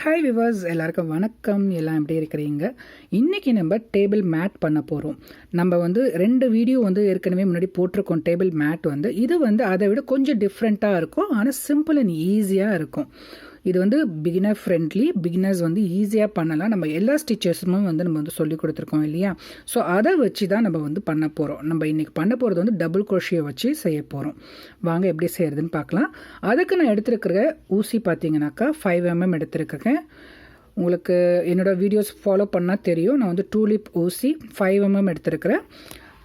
Hi viewers, எல்லாருக்கும் வணக்கம். எல்லாம் எப்படி இருக்கிறீங்க? இன்றைக்கி நம்ம டேபிள் மேட் பண்ண போகிறோம். நம்ம 2 வீடியோ ஏற்கனவே முன்னாடி போட்டிருக்கோம். டேபிள் மேட் இது அதை விட கொஞ்சம் டிஃப்ரெண்ட்டாக இருக்கும். ஆனால் சிம்பிள் அண்ட் ஈஸியாக இருக்கும். இது பிகினர் ஃப்ரெண்ட்லி. பிகினர்ஸ் ஈஸியாக பண்ணலாம். நம்ம எல்லா ஸ்டிச்சஸுமே நம்ம சொல்லி கொடுத்துருக்கோம் இல்லையா? ஸோ அதை வச்சு தான் நம்ம பண்ண போகிறோம். நம்ம இன்றைக்கி பண்ண போகிறது டபுள் குரோஷியை வச்சு செய்ய போகிறோம். வாங்க எப்படி செய்கிறதுன்னு பார்க்கலாம். அதுக்கு நான் எடுத்துருக்கிற ஊசி பார்த்தீங்கன்னாக்கா 5 mm எடுத்துருக்கேன். உங்களுக்கு என்னோடய வீடியோஸ் ஃபாலோ பண்ணால் தெரியும். நான் டூலிப் ஊசி 5 mm எடுத்துருக்கிறேன்.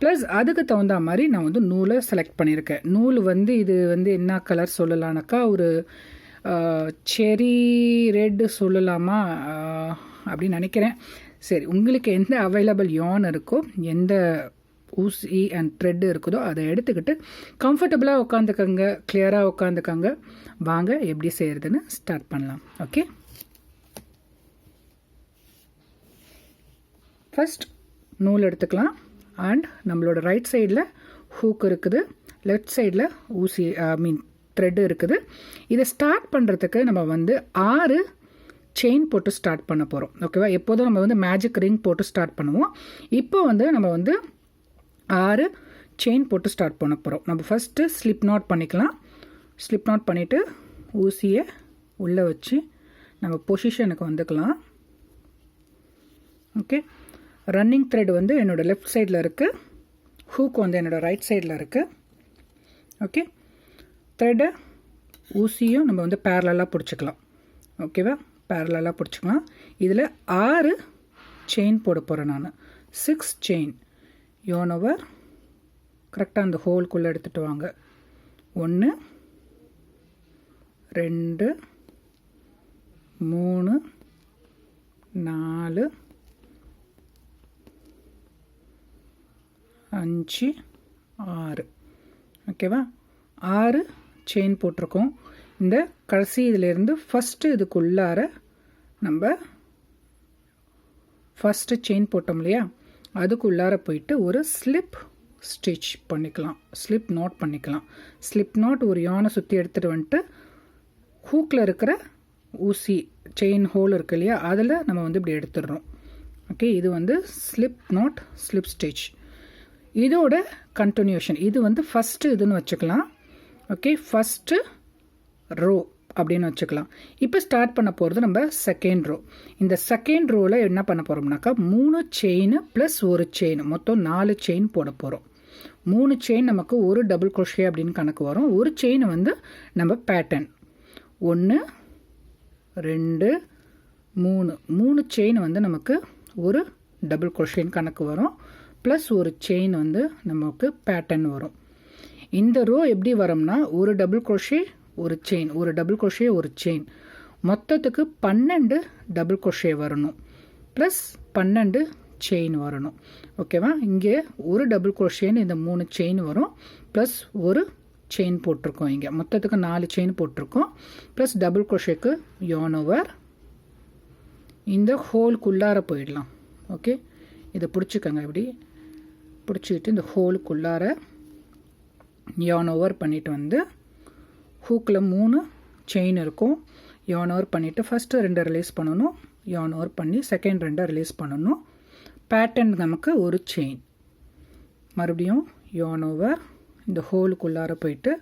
ப்ளஸ் அதுக்கு தகுந்த மாதிரி நான் நூலை செலக்ட் பண்ணியிருக்கேன். நூல் இது என்ன கலர் சொல்லலான்னாக்கா ஒரு செரி ரெட்டு சொல்லலாமா அப்படின்னு நினைக்கிறேன். சரி, உங்களுக்கு எந்த அவைலபிள் யான் இருக்கோ, எந்த ஊசி அண்ட் த்ரெட்டு இருக்குதோ அதை எடுத்துக்கிட்டு கம்ஃபர்டபுளாக உட்காந்துக்கங்க, கிளியராக உட்காந்துக்கங்க. வாங்க எப்படி செய்கிறதுன்னு ஸ்டார்ட் பண்ணலாம். ஓகே, ஃபஸ்ட் நூல் எடுத்துக்கலாம். அண்ட் நம்மளோட ரைட் சைடில் ஹூக் இருக்குது, லெஃப்ட் சைடில் ஊசி த்ரெட்டு இருக்குது. இதை ஸ்டார்ட் பண்ணுறதுக்கு நம்ம 6 செயின் போட்டு ஸ்டார்ட் பண்ண போகிறோம். ஓகேவா? எப்போதும் நம்ம மேஜிக் ரிங் போட்டு ஸ்டார்ட் பண்ணுவோம். இப்போ நம்ம 6 செயின் போட்டு ஸ்டார்ட் பண்ண போகிறோம். நம்ம ஃபஸ்ட்டு ஸ்லிப் நாட் பண்ணிக்கலாம். ஸ்லிப் நாட் பண்ணிவிட்டு ஊசியை உள்ளே வச்சு நம்ம பொசிஷனுக்கு வந்துக்கலாம். ஓகே, ரன்னிங் த்ரெட் என்னோடய லெஃப்ட் சைடில் இருக்குது, ஹூக் என்னோடய ரைட் சைடில் இருக்குது. ஓகே, த்ரெட்டை ஊசியும் நம்ம பேரலாக பிடிச்சிக்கலாம். ஓகேவா? பேரலாக பிடிச்சிக்கலாம். இதில் 6 செயின் போட போகிறேன் நான். 6 செயின் யோன் ஓவர் கரெக்டாக அந்த ஹோல்குள்ளே எடுத்துகிட்டு வாங்க. 1 2 3 4 5 6. ஓகேவா? 6 செயின் போட்டிருக்கோம். இந்த கடைசி இதிலேருந்து ஃபஸ்ட்டு இதுக்குள்ளார நம்ம ஃபஸ்ட்டு செயின் போட்டோம் இல்லையா, அதுக்குள்ளார போயிட்டு ஒரு ஸ்லிப் ஸ்டிச் பண்ணிக்கலாம், ஸ்லிப் நாட் பண்ணிக்கலாம். ஸ்லிப் நாட் ஒரு யானை சுற்றி எடுத்துகிட்டு வந்துட்டு ஹூக்கில் இருக்கிற ஊசி செயின் ஹோல் இருக்கு இல்லையா, அதில் நம்ம இப்படி எடுத்துடுறோம். ஓகே, இது ஸ்லிப் நாட் ஸ்லிப் ஸ்டிச். இதோட கண்டினியூஷன் இது ஃபஸ்ட்டு இதுன்னு வச்சுக்கலாம். ஓகே, ஃபஸ்ட்டு ரோ அப்படின்னு வச்சுக்கலாம். இப்போ ஸ்டார்ட் பண்ண போகிறது நம்ம செகண்ட் ரோ. இந்த செகண்ட் ரோவில் என்ன பண்ண போகிறோம்னாக்கா 3 செயின் ப்ளஸ் ஒரு செயின், மொத்தம் 4 செயின் போட போகிறோம். 3 செயின் நமக்கு ஒரு டபுள் குரோஷே அப்படின்னு கணக்கு வரும். ஒரு செயின் நம்ம பேட்டர்ன் 1 2 3 3 செயின் நமக்கு ஒரு டபுள் குரோஷேன்னு கணக்கு வரும். ப்ளஸ் ஒரு செயின் நமக்கு பேட்டர்ன் வரும். இந்த ரோ எப்படி வரும்னா ஒரு டபுள் குரோஷே ஒரு செயின், ஒரு டபுள் குரோஷே ஒரு செயின், மொத்தத்துக்கு 12 டபுள் குரோஷே வரணும். ப்ளஸ் 12 செயின் வரணும். ஓகேவா? இங்கே ஒரு டபுள் குரோஷேன்னு இந்த 3 செயின் வரும். ப்ளஸ் ஒரு செயின் போட்டிருக்கோம். இங்கே மொத்தத்துக்கு 4 செயின் போட்டிருக்கோம். ப்ளஸ் டபுள் குரோஷேக்கு யான் ஓவர் இந்த ஹோல்குள்ளார போயிடலாம். ஓகே, இதை பிடிச்சிக்கங்க. இப்படி பிடிச்சிக்கிட்டு இந்த ஹோலுக்குள்ளார யான் ஓவர் பண்ணிவிட்டு ஹூக்கில் 3 செயின் இருக்கும். யான் ஓவர் பண்ணிவிட்டு ஃபஸ்ட்டு 2 ரிலீஸ் பண்ணணும். யான் ஓவர் பண்ணி செகண்ட் 2 ரிலீஸ் பண்ணணும். பேட்டர்ன் நமக்கு ஒரு செயின். மறுபடியும் யான் ஓவர் இந்த ஹோலுக்குள்ளார போயிட்டு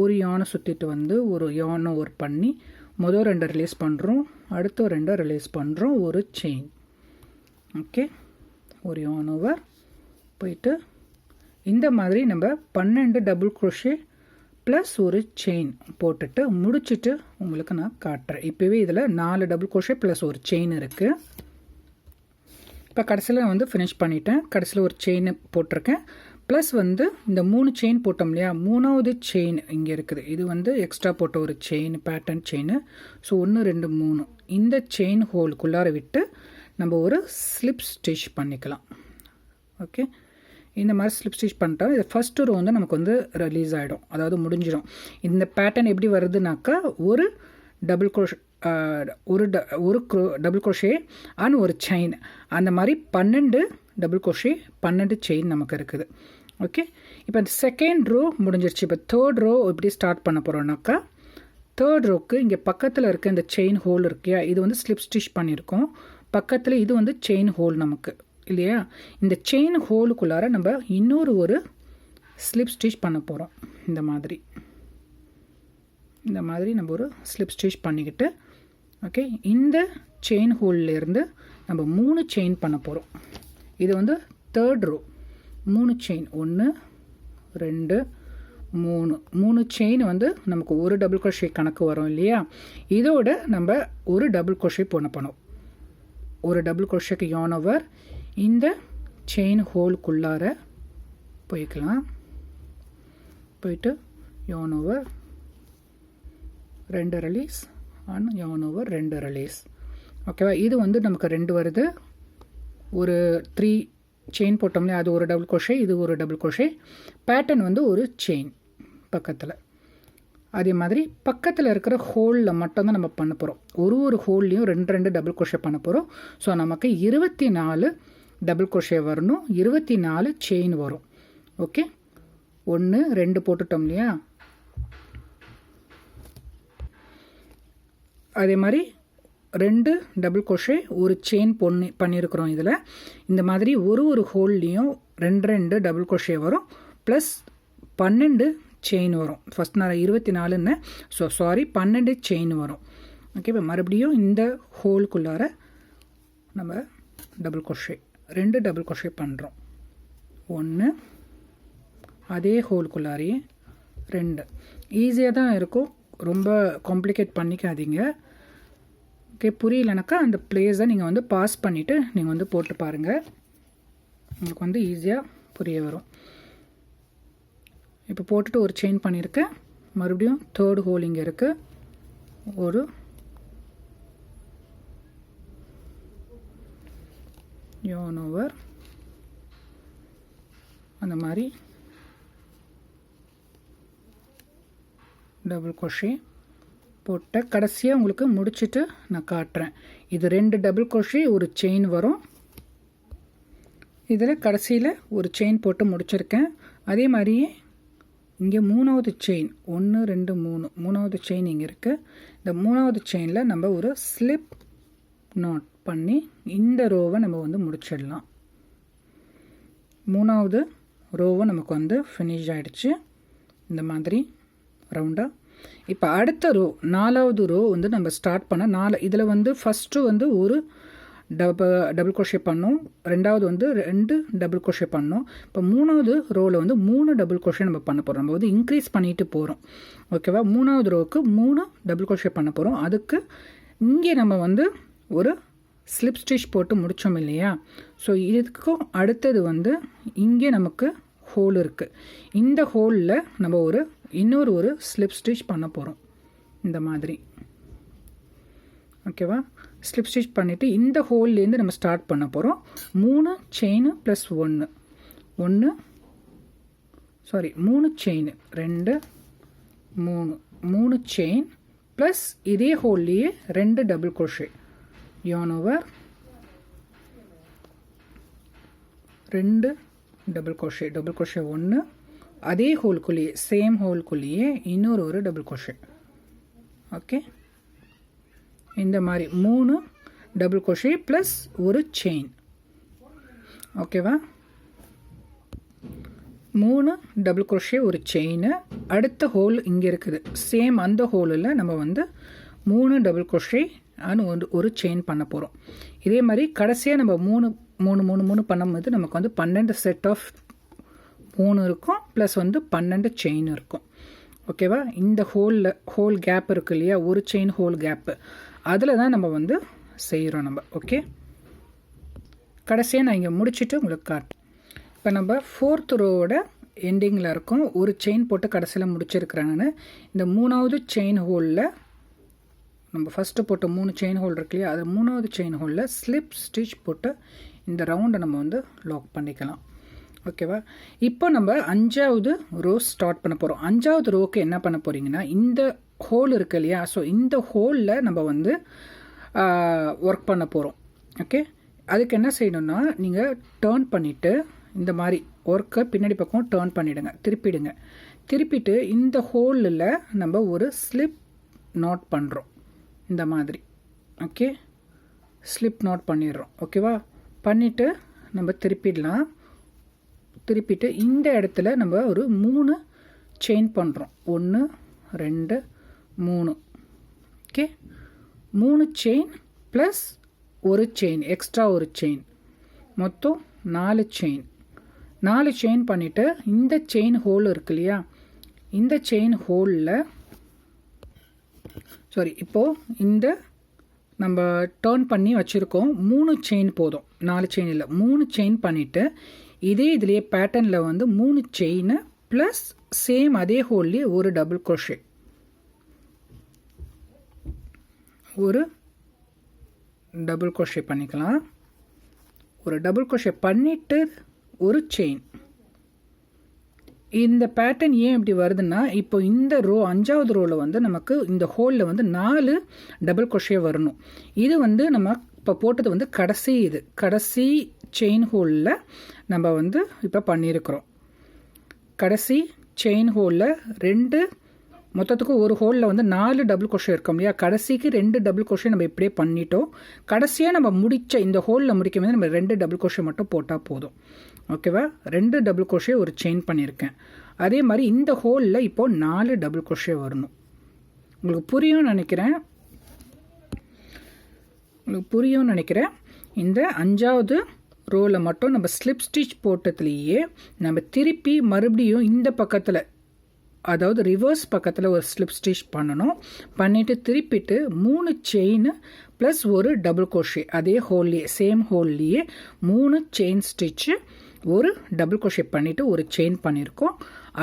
ஒரு யானை சுற்றிட்டு ஒரு யான் ஓவர் பண்ணி முதல் 2 ரிலீஸ் பண்ணுறோம். அடுத்த 2 ரிலீஸ் பண்ணுறோம். ஒரு செயின். ஓகே, ஒரு யான் ஓவர் போயிட்டு இந்த மாதிரி நம்ம 12 டபுள் குரோஷே ப்ளஸ் ஒரு செயின் போட்டுட்டு முடிச்சுட்டு உங்களுக்கு நான் காட்டுறேன். இப்போவே இதில் 4 டபுள் குரோஷே ப்ளஸ் ஒரு செயின் இருக்குது. இப்போ கடைசியில் ஃபினிஷ் பண்ணிட்டேன். கடைசியில் ஒரு செயின் போட்டிருக்கேன். ப்ளஸ் இந்த 3 செயின் போட்டோம் இல்லையா, 3வது செயின் இங்கே இருக்குது. இது எக்ஸ்ட்ரா போட்ட ஒரு செயின், பேட்டர்ன் செயின். ஸோ 1 2 3 இந்த செயின் ஹோலுக்குள்ளார விட்டு நம்ம ஒரு ஸ்லிப் ஸ்டிச் பண்ணிக்கலாம். ஓகே, இந்த மாதிரி ஸ்லிப் ஸ்டிச் பண்ணிட்டா இது ஃபஸ்ட்டு ரோ நமக்கு ரிலீஸ் ஆகிடும், அதாவது முடிஞ்சிடும். இந்த பேட்டர்ன் எப்படி வருதுனாக்கா ஒரு டபுள் குரோஷ் ஒரு டபுள் குரோஷே அண்ட் ஒரு செயின், அந்த மாதிரி 12 டபுள் குரோஷே 12 செயின் நமக்கு இருக்குது. ஓகே, இப்போ இந்த செகண்ட் ரோ முடிஞ்சிருச்சு. இப்போ தேர்ட் ரோ எப்படி ஸ்டார்ட் பண்ண போகிறோம்னாக்கா தேர்ட் ரோக்கு இங்கே பக்கத்தில் இருக்க இந்த செயின் ஹோல் இருக்கியா, இது வந்து ஸ்லிப் ஸ்டிச் பண்ணியிருக்கோம். பக்கத்தில் இது வந்து செயின் ஹோல் நமக்கு இல்லையா. இந்த செயின் ஹோலுக்குள்ளார நம்ம இன்னொரு ஒரு ஸ்லிப் ஸ்டிச் பண்ண போகிறோம். இந்த மாதிரி நம்ம ஒரு ஸ்லிப் ஸ்டிச் பண்ணிக்கிட்டு ஓகே, இந்த செயின் ஹோல்லேருந்து நம்ம 3 செயின் பண்ண போகிறோம். இது வந்து தேர்ட் ரோ. 3 செயின், 1 2 3 செயின் வந்து நமக்கு ஒரு டபுள் crochet கணக்கு வரும் இல்லையா. இதோட நம்ம ஒரு டபுள் crochet பண்ணணும். ஒரு டபுள் crochetக்கு yarn over இந்த செயின் ஹோலுக்குள்ளார போய்க்கலாம். போயிட்டு yarn over 2 release and yarn over 2 release. ஓகேவா, இது வந்து நமக்கு 2 வருது. ஒரு 3 செயின் போட்டோம்லே அது ஒரு டபுள் crochet, இது ஒரு டபுள் crochet. பேட்டர்ன் வந்து ஒரு செயின் பக்கத்தில். அதே மாதிரி பக்கத்தில் இருக்கிற ஹோலில் மட்டும்தான் நம்ம பண்ண போகிறோம். ஒரு ஹோல்லையும் 2 டபுள் crochet பண்ண போகிறோம். ஸோ நமக்கு 24 டபுள் crochet வரணும், 24 செயின் வரும். ஓகே, 1 2 போட்டுட்டோம் இல்லையா. அதே மாதிரி 2 டபுள் crochet ஒரு செயின் பண்ணியிருக்கிறோம். இதில் இந்த மாதிரி ஒரு ஹோல்லையும் 2 டபுள் crochet வரும், ப்ளஸ் 12 செயின் வரும். ஃபஸ்ட் நான் 24ன்னு, ஸோ சாரி 12 செயின் வரும். ஓகே, இப்போ மறுபடியும் இந்த ஹோலுக்குள்ளார நம்ம டபுள் crochet 2 டபுள் crochet பண்ணுறோம். 1 அதே ஹோலுக்குள்ளாரையே 2. ஈஸியாக தான் இருக்கும், ரொம்ப காம்ப்ளிகேட் பண்ணிக்காதீங்க. ஓகே, புரியலனாக்கா அந்த பிளேஸை நீங்கள் வந்து பாஸ் பண்ணிவிட்டு நீங்கள் வந்து போட்டு பாருங்கள், உங்களுக்கு வந்து ஈஸியாக புரிய வரும். இப்போ போட்டுட்டு ஒரு செயின் பண்ணியிருக்கேன். மறுபடியும் தேர்ட் ஹோல் இங்கே இருக்குது. ஒரு yarn over அந்த மாதிரி டபுள் crochet போட்ட கடைசியாக உங்களுக்கு முடிச்சுட்டு நான் காட்டுறேன். இது 2 டபுள் crochet ஒரு செயின் வரும். இதில் கடைசியில் ஒரு செயின் போட்டு முடிச்சிருக்கேன். அதே மாதிரியே இங்கே 3வது செயின் 1 2 3 3வது செயின் இங்கே இருக்குது. இந்த 3வது செயினில் நம்ம ஒரு ஸ்லிப் நாட் பண்ணி இந்த ரோவை நம்ம வந்து முடிச்சிடலாம். 3வது ரோவை நமக்கு வந்து ஃபினிஷ் ஆகிடுச்சு இந்த மாதிரி ரவுண்டாக. இப்போ அடுத்த ரோ 4வது ரோ வந்து நம்ம ஸ்டார்ட் பண்ண 4. இதில் வந்து ஃபஸ்ட்டு வந்து ஒரு டபுள் crochet பண்ணோம், 2வது வந்து 2 டபுள் crochet பண்ணோம். இப்போ 3வது ரோவில் வந்து 3 டபுள் crochet நம்ம பண்ண போகிறோம். நம்ம வந்து இன்க்ரீஸ் பண்ணிட்டு போகிறோம். ஓகேவா, 3வது ரோவுக்கு 3 டபுள் crochet பண்ண போகிறோம். அதுக்கு இங்கே நம்ம வந்து ஒரு ஸ்லிப் ஸ்டிச் போட்டு முடித்தோம் இல்லையா. ஸோ இதுக்கும் அடுத்தது வந்து இங்கே நமக்கு ஹோல் இருக்குது. இந்த ஹோலில் நம்ம இன்னொரு ஒரு ஸ்லிப் ஸ்டிச் பண்ண போகிறோம் இந்த மாதிரி. ஓகேவா, ஸ்லிப் ஸ்டிச் பண்ணிவிட்டு இந்த ஹோல்லேருந்து நம்ம ஸ்டார்ட் பண்ண போகிறோம். 3 chain plus 3 chain 2 3 chain plus இதே ஹோல்லையே 2 double crochet yarn over 2 double crochet 1 அதே ஹோல்குள்ளேயே சேம் ஹோல்குள்ளேயே இன்னொரு ஒரு டபுள் crochet. ஓகே, இந்த மாதிரி 3 டபுள் crochet ப்ளஸ் ஒரு செயின். ஓகேவா, 3 டபுள் crochet ஒரு செயின். அடுத்த ஹோல் இங்கே இருக்குது, சேம் அந்த ஹோலில் நம்ம வந்து 3 டபுள் crochet ஒரு செயின் பண்ண போகிறோம். இதே மாதிரி கடைசியாக நம்ம 3 பண்ணும்போது நமக்கு வந்து 12 செட் ஆஃப் 3 இருக்கும், ப்ளஸ் வந்து 12 செயின் இருக்கும். ஓகேவா, இந்த ஹோல் கேப் இருக்கு இல்லையா, ஒரு செயின் ஹோல் கேப்பு, அதில் தான் நம்ம வந்து செய்கிறோம் நம்ம. ஓகே, கடைசியாக நான் இங்கே முடிச்சுட்டு உங்களுக்கு காட்டுறேன். இப்போ நம்ம 4th ரோவோட எண்டிங்கில் இருக்கோம். ஒரு செயின் போட்டு கடைசியில் முடிச்சிருக்கிறேன் நான். இந்த 3வது செயின் ஹோலில் நம்ம ஃபஸ்ட்டு போட்ட 3 செயின் ஹோல் இருக்கு இல்லையா, அது 3வது செயின் ஹோலில் ஸ்லிப் ஸ்டிச் போட்டு இந்த ரவுண்டை நம்ம வந்து லாக் பண்ணிக்கலாம். ஓகேவா, இப்போ நம்ம 5வது ரோ ஸ்டார்ட் பண்ண போகிறோம். 5வது ரோக்கு என்ன பண்ண போகிறீங்கன்னா, இந்த ஹோல் இருக்கு இல்லையா, ஸோ இந்த ஹோலில் நம்ம வந்து ஒர்க் பண்ண போகிறோம். ஓகே, அதுக்கு என்ன செய்யணும்னா, நீங்கள் டேர்ன் பண்ணிவிட்டு இந்த மாதிரி ஒர்க்கை பின்னாடி பக்கம் டேர்ன் பண்ணிவிடுங்க, திருப்பிட்டு இந்த ஹோலில் நம்ம ஒரு ஸ்லிப் நாட் பண்ணுறோம் இந்த மாதிரி. ஓகே, ஸ்லிப் நாட் பண்ணிடுறோம். ஓகேவா, பண்ணிவிட்டு நம்ம திருப்பிடலாம். திருப்பிட்டு இந்த இடத்துல நம்ம ஒரு 3 செயின் பண்ணுறோம். 1 2 3. ஓகே, 3 செயின் ப்ளஸ் ஒரு செயின், எக்ஸ்ட்ரா ஒரு செயின், மொத்தம் 4 செயின். 4 செயின் பண்ணிவிட்டு இந்த செயின் ஹோல் இருக்கு இல்லையா, இந்த செயின் ஹோலில் இப்போது இந்த நம்ம டர்ன் பண்ணி வச்சுருக்கோம். 3 செயின் போதும், 4 செயின் இல்லை, 3 செயின் பண்ணிவிட்டு இதுலேயே பேட்டர்னில் வந்து 3 செயின் ப்ளஸ் சேம் அதே ஹோல்லேயே ஒரு டபுள் க்ரோஷே, ஒரு டபுள் க்ரோஷே பண்ணிக்கலாம். ஒரு டபுள் க்ரோஷே பண்ணிவிட்டு ஒரு செயின். இந்த பேட்டர்ன் ஏன் இப்படி வருதுன்னா, இப்போ இந்த ரோ 5வது ரோவில் வந்து நமக்கு இந்த ஹோலில் வந்து 4 டபுள் க்ரோஷே வரணும். இது வந்து நம்ம இப்போ போட்டது வந்து கடைசி செயின் ஹோலில் நம்ம வந்து இப்போ பண்ணியிருக்கிறோம். கடைசி செயின் ஹோலில் 2, மொத்தத்துக்கும் ஒரு ஹோலில் வந்து 4 டபுள் க்ரோஷே இருக்கும் இல்லையா, கடைசிக்கு 2 டபுள் க்ரோஷே நம்ம இப்படியே பண்ணிட்டோம். கடைசியாக நம்ம முடித்த இந்த ஹோலில் முடிக்கும் போது நம்ம 2 டபுள் க்ரோஷே மட்டும் போட்டால் போதும். ஓகேவா, 2 டபுள் க்ரோஷே ஒரு செயின் பண்ணியிருக்கேன். அதே மாதிரி இந்த ஹோலில் இப்போது 4 டபுள் க்ரோஷே வரணும். உங்களுக்கு புரியும்னு நினைக்கிறேன். இந்த 5வது ரோவில் மட்டும் நம்ம ஸ்லிப் ஸ்டிச் போட்டதுலேயே நம்ம திருப்பி மறுபடியும் இந்த பக்கத்தில், அதாவது ரிவர்ஸ் பக்கத்தில் ஒரு ஸ்லிப் ஸ்டிச் பண்ணணும். பண்ணிவிட்டு திருப்பிட்டு 3 செயின் ப்ளஸ் ஒரு டபுள் க்ரோஷே, அதே ஹோல்லையே சேம் ஹோல்லையே 3 செயின் ஸ்டிச்சு, ஒரு டபுள் க்ரோஷே பண்ணிவிட்டு ஒரு செயின் பண்ணியிருக்கோம்.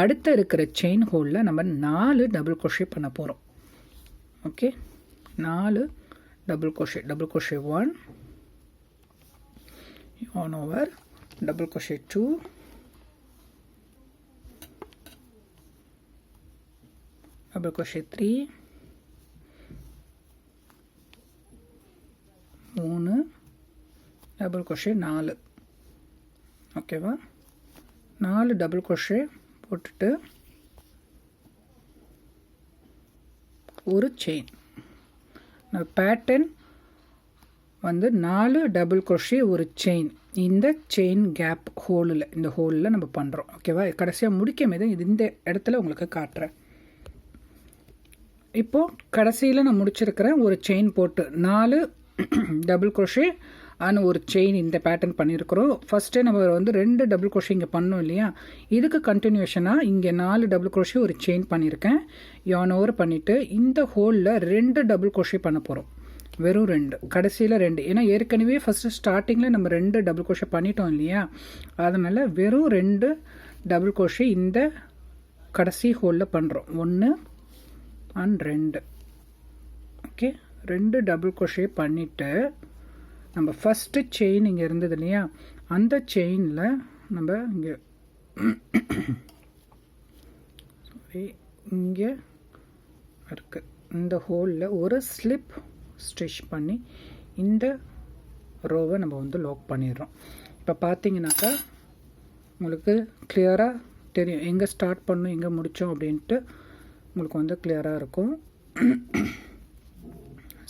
அடுத்த இருக்கிற செயின் ஹோலில் நம்ம 4 டபுள் க்ரோஷே பண்ண போகிறோம். Okay, 4 double crochet. Double crochet 1 yarn over, double crochet 2, double crochet 3, 3, double crochet 4. ஓகேவா, 4 டபுள் crochet போட்டுட்டு ஒரு செயின். பேட்டர்ன் வந்து 4 டபுள் crochet ஒரு செயின், இந்த செயின் கேப் ஹோலில், இந்த ஹோலில் நம்ம பண்ணுறோம். ஓகேவா, கடைசியாக முடிக்கும் போது இது இந்த இடத்துல உங்களுக்கு காட்டுறேன். இப்போது கடைசியில் நான் முடிச்சிருக்கிறேன். ஒரு செயின் போட்டு 4 டபுள் crochet ஆனால் ஒரு செயின் இந்த பேட்டர்ன் பண்ணியிருக்கிறோம். ஃபஸ்ட்டே நம்ம வந்து 2 டபுள் crochet இங்கே பண்ணோம் இல்லையா, இதுக்கு கண்டினியூஷனாக இங்கே 4 டபுள் crochet ஒரு செயின் பண்ணியிருக்கேன். yarn over பண்ணிவிட்டு இந்த ஹோலில் 2 டபுள் crochet பண்ண போகிறோம். வெறும் 2, கடைசியில் 2. ஏன்னா ஏற்கனவே ஃபஸ்ட்டு ஸ்டார்டிங்கில் நம்ம 2 டபுள் crochet பண்ணிட்டோம் இல்லையா, அதனால் வெறும் 2 டபுள் crochet இந்த கடைசி ஹோலில் பண்ணுறோம். 1 and 2. ஓகே, 2 டபுள் crochet பண்ணிவிட்டு நம்ம ஃபஸ்ட்டு செயின் இங்கே இருந்தது இல்லையா, அந்த செயினில் நம்ம இங்கே இருக்கு இந்த ஹோலில் ஒரு ஸ்லிப் ஸ்டிச் பண்ணி இந்த ரோவை நம்ம வந்து லாக் பண்ணிடுறோம். இப்போ பார்த்தீங்கன்னாக்கா உங்களுக்கு கிளியராக தெரியும் எங்கே ஸ்டார்ட் பண்ணோம் எங்கே முடித்தோம் அப்படின்ட்டு உங்களுக்கு வந்து கிளியராக இருக்கும்.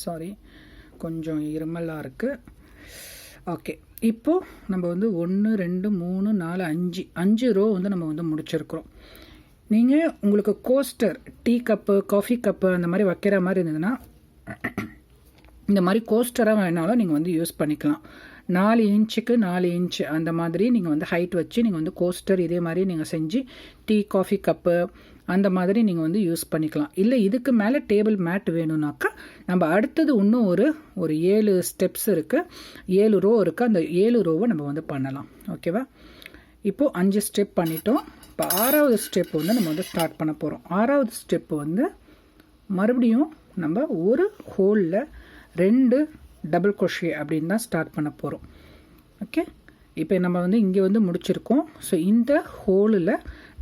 சாரி, கொஞ்சம் இருமலாக இருக்குது. ஓகே, இப்போது நம்ம வந்து 1 2 3 4 5 ரோ வந்து நம்ம வந்து முடிச்சிருக்கிறோம். நீங்கள் உங்களுக்கு coaster, tea cup, coffee cup அந்த மாதிரி வைக்கிற மாதிரி இருந்ததுன்னா இந்த மாதிரி கோஸ்டராக வேணாலும் நீங்கள் வந்து யூஸ் பண்ணிக்கலாம். 4 இன்ச்சுக்கு 4 இன்ச்சு அந்த மாதிரி நீங்கள் வந்து ஹைட் வச்சு நீங்கள் வந்து கோஸ்டர் இதே மாதிரி நீங்கள் செஞ்சு டீ காஃபி கப்பு அந்த மாதிரி நீங்கள் வந்து யூஸ் பண்ணிக்கலாம். இல்லை இதுக்கு மேலே டேபிள் மேட் வேணும்னாக்கா நம்ம அடுத்தது இன்னும் ஒரு 7 ஸ்டெப்ஸ் இருக்குது, 7 ரோ இருக்குது. அந்த 7 ரோவை நம்ம வந்து பண்ணலாம். ஓகேவா, இப்போது 5 ஸ்டெப் பண்ணிட்டோம். இப்போ 6வது ஸ்டெப் வந்து நம்ம வந்து ஸ்டார்ட் பண்ண போகிறோம். 6வது ஸ்டெப்பு வந்து மறுபடியும் நம்ம ஒரு ஹோலில் 2 டபுள் crochet அப்படின்னு தான் ஸ்டார்ட் பண்ண போகிறோம். ஓகே, இப்போ நம்ம வந்து இங்கே வந்து முடிச்சிருக்கோம். ஸோ இந்த ஹோலில்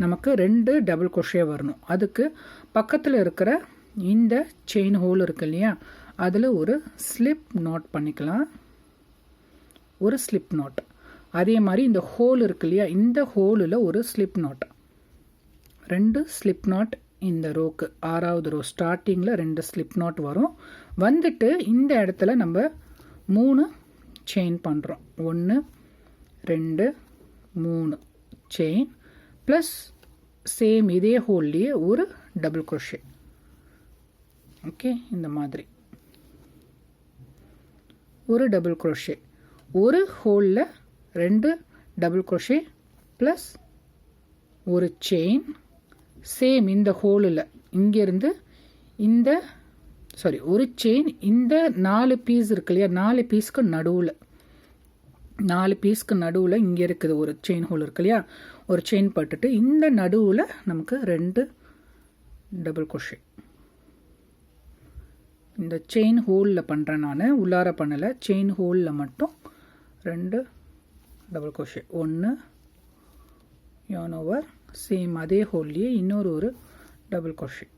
நமக்கு 2 டபுள் crochet வரணும். அதுக்கு பக்கத்தில் இருக்கிற இந்த செயின் ஹோல் இருக்கு இல்லையா, அதில் ஒரு ஸ்லிப் நாட் பண்ணிக்கலாம். ஒரு ஸ்லிப் நாட். அதே மாதிரி இந்த ஹோல் இருக்கு இல்லையா, இந்த ஹோலில் ஒரு ஸ்லிப் நாட். 2 ஸ்லிப் நாட் இந்த ரோக்கு 6வது ரோ ஸ்டார்டிங்கில் 2 ஸ்லிப் நாட் வரும். வந்துட்டு இந்த இடத்துல நம்ம 3 செயின் பண்ணுறோம். 1 2 3 செயின் ப்ளஸ் சேம் இதே ஹோல்லையே ஒரு டபுள் crochet. ஓகே, இந்த மாதிரி ஒரு டபுள் crochet, ஒரு ஹோலில் 2 டபுள் crochet ப்ளஸ் ஒரு செயின். சேம் இந்த ஹோலில் இங்கேருந்து இந்த ஒரு செயின் இந்த 4 பீஸ் இருக்கு இல்லையா, 4 பீஸ்க்கு நடுவில் 4 பீஸ்க்கு நடுவில் இங்கே இருக்குது ஒரு செயின் ஹோல் இருக்கு இல்லையா, ஒரு செயின் பட்டுட்டு இந்த நடுவில் நமக்கு 2 டபுள் crochet. இந்த செயின் ஹோலில் பண்ணுறேன் நான், உள்ளார பண்ணலை, செயின் ஹோலில் மட்டும் 2 double crochet. 1 yarn over, same அதே ஹோல்லையே இன்னொரு டபுள் crochet.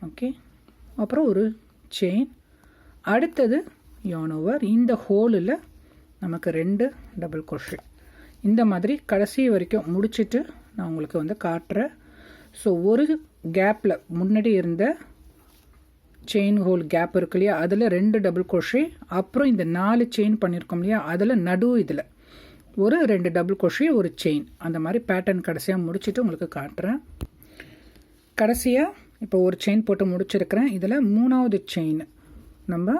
ஓகே, அப்புறம் ஒரு செயின், அடுத்தது yarn over, இந்த ஹோலில் நமக்கு 2 டபுள் crochet. இந்த மாதிரி கடைசி வரைக்கும் முடிச்சுட்டு நான் உங்களுக்கு வந்து காட்டுறேன். ஸோ ஒரு கேப்பில் முன்னாடி இருந்த செயின் ஹோல் கேப் இருக்கு இல்லையா, அதில் 2 டபுள் crochet, அப்புறம் இந்த 4 செயின் பண்ணியிருக்கோம் இல்லையா, அதில் இதில் ஒரு 2 டபுள் crochet ஒரு செயின், அந்த மாதிரி பேட்டர்ன் கடைசியாக முடிச்சுட்டு உங்களுக்கு காட்டுறேன். கடைசியாக இப்போ ஒரு செயின் போட்டு முடிச்சிருக்கிறேன். இதில் 3வது செயின், நம்ம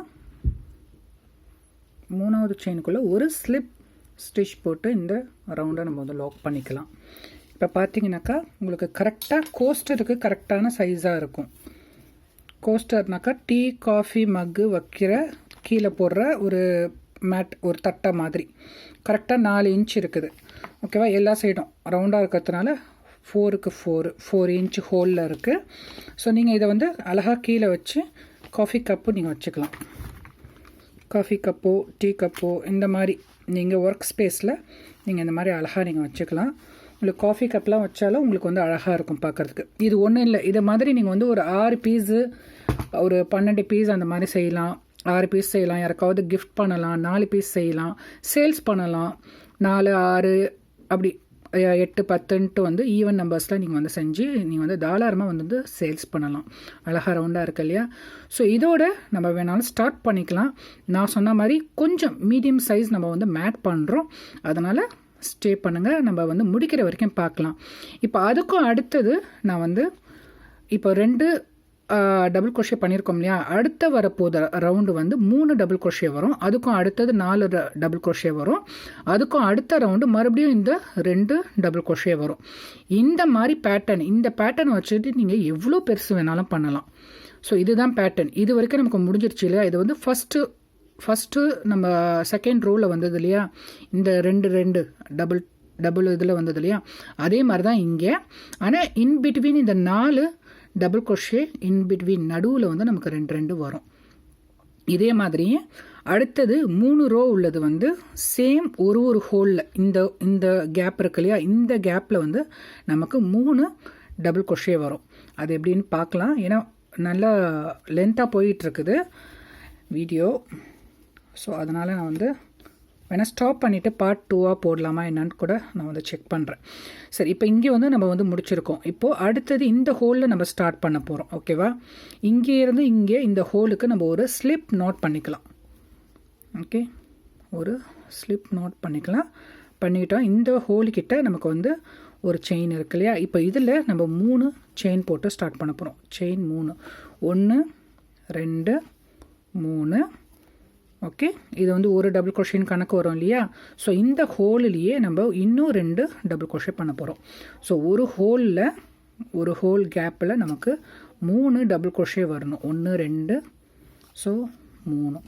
3வது செயினுக்குள்ளே ஒரு ஸ்லிப் ஸ்டிச் போட்டு இந்த ரவுண்டை நம்ம வந்து லாக் பண்ணிக்கலாம். இப்போ பார்த்தீங்கன்னாக்கா உங்களுக்கு கரெக்டாக கோஸ்டருக்கு கரெக்டான சைஸாக இருக்கும். கோஸ்டர்னாக்கா டீ காஃபி மக்கு வைக்கிற கீழே போடுற ஒரு மேட், ஒரு தட்டை மாதிரி கரெக்டாக 4 இன்ச் இருக்குது. ஓகேவா, எல்லா சைடும் ரவுண்டாக இருக்கிறதுனால 4க்கு 4 இன்ச் ஹோலில் இருக்குது. ஸோ நீங்கள் இதை வந்து அழகாக கீழே வச்சு காஃபி கப்பு நீங்கள் வச்சுக்கலாம். காஃபி கப்போ டீ கப்போ இந்த மாதிரி நீங்கள் ஒர்க் ஸ்பேஸில் நீங்கள் இந்த மாதிரி அழகாக நீங்கள் வச்சுக்கலாம். உங்களுக்கு காஃபி கப்லாம் வச்சாலும் உங்களுக்கு வந்து அழகாக இருக்கும் பார்க்குறதுக்கு. இது ஒன்றும் இல்லை, இதை மாதிரி நீங்கள் வந்து ஒரு 6 பீஸு ஒரு 12 பீஸ் அந்த மாதிரி செய்யலாம். 6 பீஸ் செய்யலாம், யாருக்காவது கிஃப்ட் பண்ணலாம். 4 பீஸ் செய்யலாம், சேல்ஸ் பண்ணலாம். 4 6 அப்படி 8 10ன்ட்டு வந்து ஈவன் நம்பர்ஸில் நீங்கள் வந்து செஞ்சு நீங்கள் வந்து தாராளமாக வந்து சேல்ஸ் பண்ணலாம். அழகாக ரவுண்டாக இருக்கு இல்லையா. ஸோ இதோட நம்ம வேணாலும் ஸ்டார்ட் பண்ணிக்கலாம். நான் சொன்ன மாதிரி கொஞ்சம் மீடியம் சைஸ் நம்ம வந்து மேட் பண்ணுறோம், அதனால் ஸ்டே பண்ணுங்கள், நம்ம வந்து முடிக்கிற வரைக்கும் பார்க்கலாம். இப்போ அதுக்கும் அடுத்தது நான் வந்து இப்போ 2 டபுள் crochet பண்ணியிருக்கோம் இல்லையா, அடுத்த வரப்போது ரவுண்டு வந்து 3 டபுள் crochet வரும். அதுக்கும் அடுத்தது 4 டபுள் crochet வரும். அதுக்கும் அடுத்த ரவுண்டு மறுபடியும் இந்த 2 டபுள் crochet வரும். இந்த மாதிரி பேட்டர்ன், இந்த பேட்டர்ன் வச்சுட்டு நீங்கள் எவ்வளோ பெருசு வேணாலும் பண்ணலாம். ஸோ இதுதான் பேட்டர்ன். இது வரைக்கும் நமக்கு முடிஞ்சிருச்சு இல்லையா. இது வந்து ஃபஸ்ட்டு நம்ம செகண்ட் ரோவில் வந்தது இல்லையா, இந்த 2 டபுள் இதில் வந்தது இல்லையா, அதே மாதிரி தான் இங்கே. ஆனால் இன்பிட்வீன் இந்த 4 டபுள் crochet இன்பிட்வீன் நடுவில் வந்து நமக்கு 2 வரும். இதே மாதிரியே அடுத்தது 3 ரோ உள்ளது வந்து சேம் ஒரு ஹோலில் இந்த கேப் இருக்கு இல்லையா, இந்த கேப்பில் வந்து நமக்கு 3 டபுள் crochet வரும். அது எப்படின்னு பார்க்கலாம். ஏன்னா நல்லா லென்த்தாக போயிட்டுருக்குது வீடியோ. ஸோ அதனால் நான் வந்து வேணால் ஸ்டாப் பண்ணிவிட்டு பார்ட் 2ஆக போடலாமா என்னன்னு கூட நான் வந்து செக் பண்ணுறேன். சரி, இப்போ இங்கே வந்து நம்ம வந்து முடிச்சிருக்கோம். இப்போது அடுத்தது இந்த ஹோலில் நம்ம ஸ்டார்ட் பண்ண போகிறோம். ஓகேவா, இங்கே இருந்து இங்கே இந்த ஹோலுக்கு நம்ம ஒரு ஸ்லிப் நாட் பண்ணிக்கலாம். ஓகே, ஒரு ஸ்லிப் நாட் பண்ணிக்கிட்டோம். இந்த ஹோலுக்கிட்ட நமக்கு வந்து ஒரு செயின் இருக்கு இல்லையா. இப்போ இதில் நம்ம 3 செயின் போட்டு ஸ்டார்ட் பண்ண போகிறோம். செயின் 3, 1 2 3. ஓகே, இது வந்து ஒரு டபுள் crochet கணக்கு வரும் இல்லையா. ஸோ இந்த ஹோல்லையே நம்ம இன்னும் 2 டபுள் crochet பண்ண போகிறோம். ஸோ ஒரு ஹோல் கேப்பில் நமக்கு 3 டபுள் crochet வரணும். 1 2, ஸோ 3.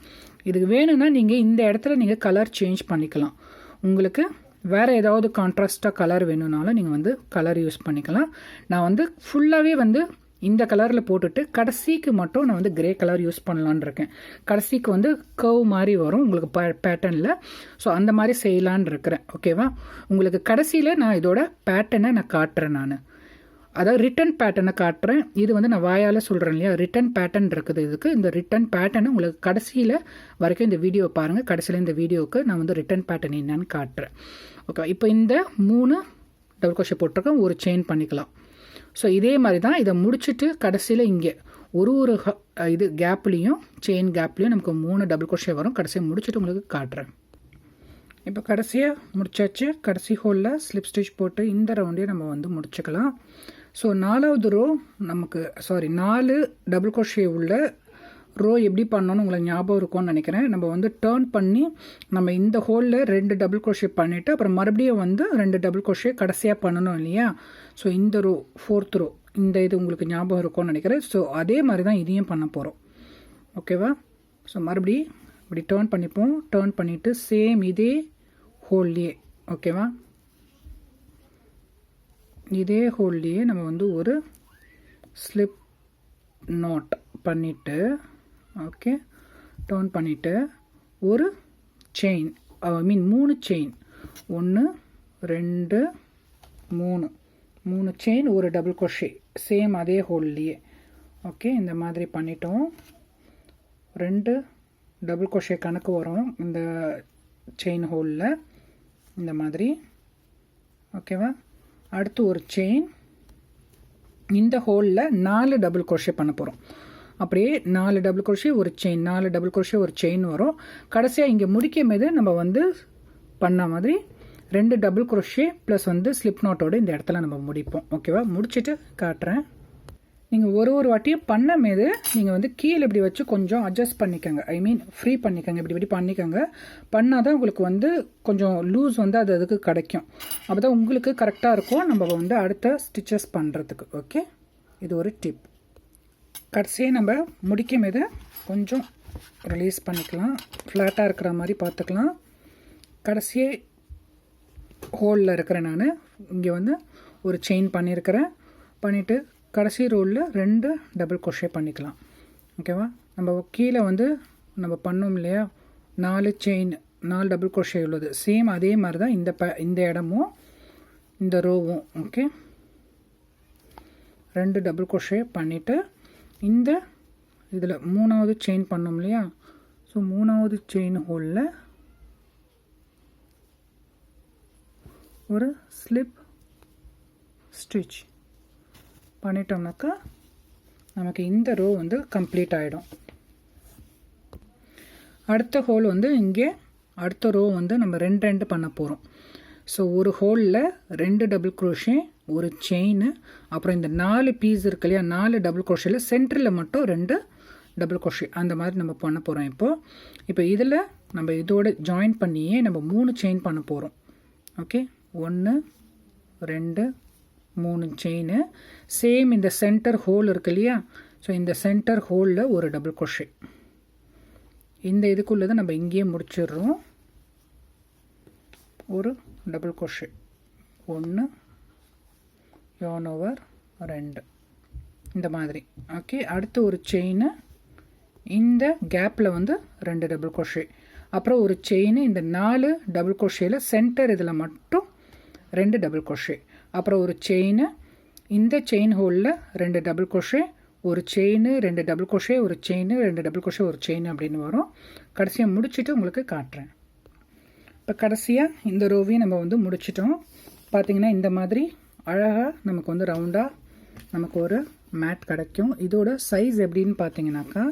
இதுக்கு வேணும்னா நீங்கள் இந்த இடத்துல நீங்கள் கலர் சேஞ்ச் பண்ணிக்கலாம். உங்களுக்கு வேறு ஏதாவது கான்ட்ராஸ்டாக கலர் வேணும்னாலும் நீங்கள் வந்து கலர் யூஸ் பண்ணிக்கலாம். நான் வந்து ஃபுல்லாகவே வந்து இந்த கலரில் போட்டுட்டு கடைசிக்கு மட்டும் நான் வந்து கிரே கலர் யூஸ் பண்ணலான் இருக்கேன். கடைசிக்கு வந்து கர்வ் மாதிரி வரும் உங்களுக்கு பேட்டர்னில். ஸோ அந்த மாதிரி செய்யலான் இருக்கிறேன். ஓகேவா, உங்களுக்கு கடைசியில் நான் இதோட பேட்டர்னை நான் காட்டுறேன். நான் அதாவது ரிட்டன் பேட்டர்னை காட்டுறேன். இது வந்து நான் வாயால் சொல்கிறேன் இல்லையா, ரிட்டன் பேட்டர்ன் இருக்குது இதுக்கு. இந்த ரிட்டன் பேட்டர்னை உங்களுக்கு கடைசியில் வரைக்கும் இந்த வீடியோ பாருங்கள். கடைசியில் இந்த வீடியோவுக்கு நான் வந்து ரிட்டன் பேட்டர்ன் என்னன்னு காட்டுறேன். ஓகே, இப்போ இந்த 3 டபுள் crochet போட்டிருக்கேன், ஒரு செயின் பண்ணிக்கலாம். ஸோ இதே மாதிரி தான் இதை முடிச்சுட்டு கடைசியில் இங்கே ஒரு இது கேப்லேயும் செயின் கேப்லேயும் நமக்கு 3 டபுள் crochet வரும். கடைசியாக முடிச்சுட்டு உங்களுக்கு காட்டுறேன். இப்போ கடைசியாக முடிச்சாச்சு. கடைசி ஹோலில் ஸ்லிப் ஸ்டிச் போட்டு இந்த ரவுண்டையும் நம்ம வந்து முடிச்சுக்கலாம். ஸோ 4வது ரோ நமக்கு 4 டபுள் crochet உள்ள ரோ எப்படி பண்ணணும்னு உங்களுக்கு ஞாபகம் இருக்கும்னு நினைக்கிறேன். நம்ம வந்து டேர்ன் பண்ணி நம்ம இந்த ஹோலில் 2 டபுள் crochet பண்ணிவிட்டு அப்புறம் மறுபடியும் வந்து 2 டபுள் crochet கடைசியாக பண்ணணும் இல்லையா. ஸோ இந்த ரோ 4th ரோ இந்த இது உங்களுக்கு ஞாபகம் இருக்கும்னு நினைக்கிறேன். ஸோ அதே மாதிரி தான் இதையும் பண்ண போகிறோம். ஓகேவா. ஸோ மறுபடியும் இப்படி டேர்ன் பண்ணிப்போம். டேர்ன் பண்ணிவிட்டு சேம் இதே ஹோல்லையே ஓகேவா இதே ஹோல்லையே நம்ம வந்து ஒரு ஸ்லிப் நாட் பண்ணிவிட்டு ஓகே டர்ன் பண்ணிவிட்டு ஒரு செயின் மீன் 3 செயின் 1 2 3 செயின் ஒரு டபுள் crochet சேம் அதே ஹோல்லையே ஓகே இந்த மாதிரி பண்ணிட்டோம். 2 டபுள் crochet கணக்கு வரும் இந்த செயின் ஹோலில் இந்த மாதிரி ஓகேவா. அடுத்து ஒரு செயின் இந்த ஹோலில் 4 டபுள் crochet பண்ண போகிறோம். அப்படியே 4 டபுள் crochet ஒரு செயின் 4 டபுள் crochet ஒரு செயின் வரும். கடைசியாக இங்கே முடிக்கும் போது நம்ம வந்து பண்ண மாதிரி 2 டபுள் crochet ப்ளஸ் வந்து ஸ்லிப் நாட்டோட இந்த இடத்துல நம்ம முடிப்போம். ஓகேவா. முடிச்சுட்டு காட்டுறேன். நீங்கள் ஒரு வாட்டியும் பண்ணமேது நீங்கள் வந்து கீழே இப்படி வச்சு கொஞ்சம் அட்ஜஸ்ட் பண்ணிக்கோங்க. ஐ மீன் ஃப்ரீ பண்ணிக்கோங்க. இப்படி பண்ணிக்கோங்க. பண்ணால் தான் உங்களுக்கு வந்து கொஞ்சம் லூஸ் வந்து அதுக்கு கிடைக்கும். அப்போ தான் உங்களுக்கு கரெக்டாக இருக்கும் நம்ம வந்து அடுத்த ஸ்டிச்சஸ் பண்ணுறதுக்கு. ஓகே இது ஒரு டிப். கடைசியாக நம்ம முடிக்கும் போது கொஞ்சம் ரிலீஸ் பண்ணிக்கலாம். ஃப்ளாட்டாக இருக்கிற மாதிரி பார்த்துக்கலாம். கடைசியே ஹோலில் இருக்கிறேன் நான் இங்கே வந்து ஒரு செயின் பண்ணிவிட்டு கடைசி ரோலில் 2 டபுள் crochet பண்ணிக்கலாம். ஓகேவா. நம்ம கீழே வந்து நம்ம பண்ணோம் இல்லையா 4 செயின் 4 டபுள் crochet உள்ளது சேம் அதே மாதிரி தான் இந்த இடமும் இந்த ரோவும் ஓகே 2 டபுள் crochet பண்ணிவிட்டு இந்த இதில் 3வது செயின் பண்ணோம் இல்லையா. ஸோ 3வது செயின் ஹோலில் ஒரு ஸ்லிப் ஸ்டிச் பண்ணிட்டோம்னாக்கா நமக்கு இந்த ரோ வந்து கம்ப்ளீட் ஆகிடும். அடுத்த ஹோல் வந்து இங்கே அடுத்த ரோ வந்து நம்ம 2 பண்ண போகிறோம். ஸோ ஒரு ஹோலில் 2 டபுள் crochet ஒரு செயின் அப்புறம் இந்த 4 பீஸ் இருக்கு இல்லையா 4 டபுள் crochetல சென்டரில் மட்டும் 2 டபுள் crochet அந்த மாதிரி நம்ம பண்ண போகிறோம். இப்போ இதில் நம்ம இதோட ஜாயின் பண்ணியே நம்ம 3 செயின் பண்ண போகிறோம். ஓகே 1 2 3 செயின் சேம் இந்த சென்டர் ஹோல் இருக்கு இல்லையா. ஸோ இந்த சென்டர் ஹோலில் ஒரு டபுள் crochet இந்த இதுக்குள்ளதை நம்ம இங்கேயே முடிச்சிடுறோம். ஒரு டபுள் crochet 1 yarn over 2 இந்த மாதிரி ஓகே. அடுத்து ஒரு செயின் இந்த கேப்பில் வந்து 2 டபுள் crochet அப்புறம் ஒரு செயின் இந்த 4 டபுள் crochetல சென்டர் இதில் மட்டும் 2 டபுள் crochet அப்புறம் ஒரு செயின் இந்த செயின் ஹோலில் 2 டபுள் crochet ஒரு செயின் 2 டபுள் crochet ஒரு செயின் 2 டபுள் crochet ஒரு செயின் அப்படின்னு வரும். கடைசியாக முடிச்சுட்டு உங்களுக்கு காட்டுறேன். இப்போ கடைசியாக இந்த ரோவையும் நம்ம வந்து முடிச்சிட்டோம். பார்த்திங்கன்னா இந்த மாதிரி அழகாக நமக்கு வந்து ரவுண்டாக நமக்கு ஒரு மேட் கிடைக்கும். இதோட சைஸ் எப்படின்னு பார்த்தீங்கன்னாக்கா